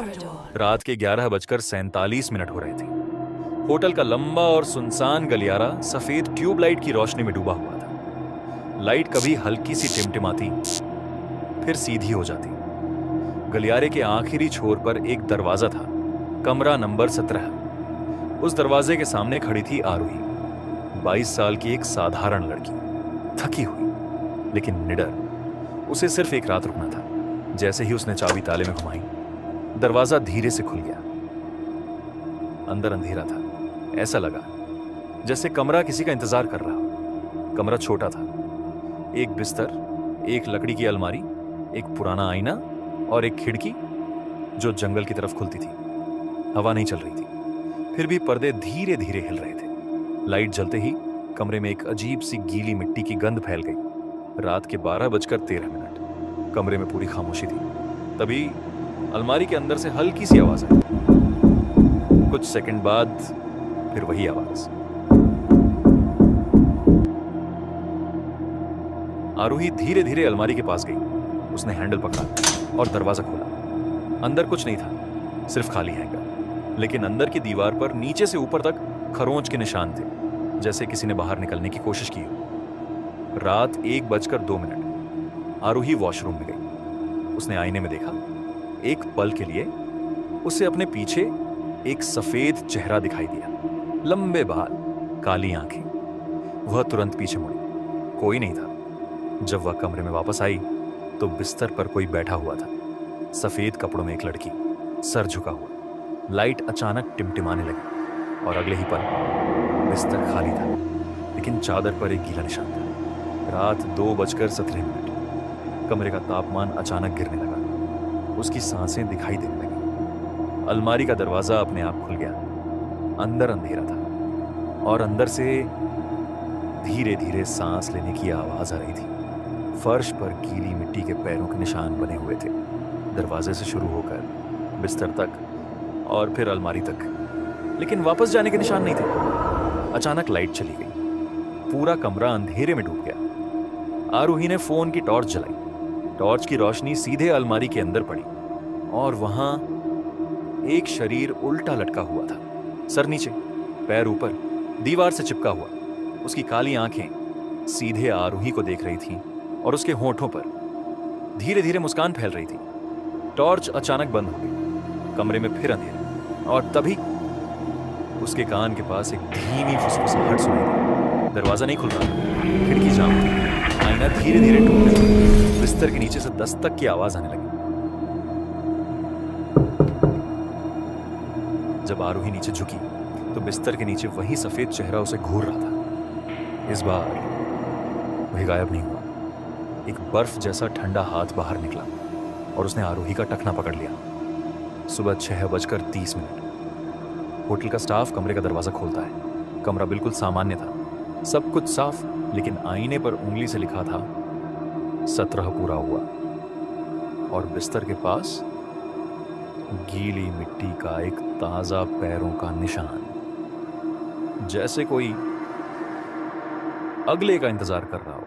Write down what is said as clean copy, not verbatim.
रात के 11:47 हो रहे थे। होटल का लंबा और सुनसान गलियारा सफेद ट्यूबलाइट की रोशनी में डूबा हुआ था। लाइट कभी हल्की सी टिमटिमाती, फिर सीधी हो जाती। गलियारे के आखिरी छोर पर एक दरवाजा था, कमरा नंबर 17। उस दरवाजे के सामने खड़ी थी आरोही, 22 साल की एक साधारण लड़की, थकी हुई लेकिन निडर। उसे सिर्फ एक रात रुकना था। जैसे ही उसने चाबी ताले में घुमाई, दरवाजा धीरे से खुल गया। अंदर अंधेरा था। ऐसा लगा जैसे कमरा किसी का इंतजार कर रहा हो। कमरा छोटा था। एक बिस्तर, एक लकड़ी की अलमारी, एक पुराना आईना और एक खिड़की जो जंगल की तरफ खुलती थी। हवा नहीं चल रही थी, फिर भी पर्दे धीरे धीरे हिल रहे थे। लाइट जलते ही कमरे में एक अजीब सी गीली मिट्टी की गंध फैल गई। रात के 12:13। कमरे में पूरी खामोशी थी। तभी अलमारी के अंदर से हल्की सी आवाज आई। कुछ सेकंड बाद फिर वही आवाज। आरोही धीरे धीरे अलमारी के पास गई। उसने हैंडल पकड़ा और दरवाजा खोला। अंदर कुछ नहीं था, सिर्फ खाली हैंगर। लेकिन अंदर की दीवार पर नीचे से ऊपर तक खरोंच के निशान थे, जैसे किसी ने बाहर निकलने की कोशिश की हो। रात 1:02। आरोही वॉशरूम में गई। उसने आईने में देखा। एक पल के लिए उसे अपने पीछे एक सफेद चेहरा दिखाई दिया। लंबे बाल, काली आंखें। वह तुरंत पीछे मुड़ी। कोई नहीं था। जब वह कमरे में वापस आई तो बिस्तर पर कोई बैठा हुआ था। सफेद कपड़ों में एक लड़की, सर झुका हुआ। लाइट अचानक टिमटिमाने लगी और अगले ही पल बिस्तर खाली था, लेकिन चादर पर एक गीला निशान था। रात 2:17। कमरे का तापमान अचानक गिरने लगा। उसकी सांसें दिखाई देने लगी। अलमारी का दरवाजा अपने आप खुल गया। अंदर अंधेरा था और अंदर से धीरे धीरे सांस लेने की आवाज आ रही थी। फर्श पर गीली मिट्टी के पैरों के निशान बने हुए थे, दरवाजे से शुरू होकर बिस्तर तक और फिर अलमारी तक। लेकिन वापस जाने के निशान नहीं थे। अचानक लाइट चली गई। पूरा कमरा अंधेरे में डूब गया। आरोही ने फोन की टॉर्च जलाई। टॉर्च की रोशनी सीधे अलमारी के अंदर पड़ी और वहां एक शरीर उल्टा लटका हुआ था, सर नीचे, पैर ऊपर, दीवार से चिपका हुआ। उसकी काली आंखें सीधे आरोही को देख रही थीं और उसके होठों पर धीरे धीरे मुस्कान फैल रही थी। टॉर्च अचानक बंद हो गई। कमरे में फिर अंधेरा और तभी उसके कान के पास एक धीमी फुसफुसाहट सुनाई दी। दरवाजा नहीं खुल रहा, खिड़की जाम थी। आईना धीरे धीरे टूटने लगा। बिस्तर के नीचे से दस्तक की आवाज आने लगी। जब आरोही नीचे झुकी तो बिस्तर के नीचे वही सफेद चेहरा उसे घूर रहा था। इस बार वह गायब नहीं हुआ। एक बर्फ जैसा ठंडा हाथ बाहर निकला और उसने आरोही का टखना पकड़ लिया। सुबह 6:30। होटल का स्टाफ कमरे का दरवाजा खोलता है। कमरा बिल्कुल सामान्य था, सब कुछ साफ, लेकिन आईने पर उंगली से लिखा था 17 पूरा हुआ। और बिस्तर के पास गीली मिट्टी का एक ताजा पैरों का निशान, जैसे कोई अगले का इंतजार कर रहा हो।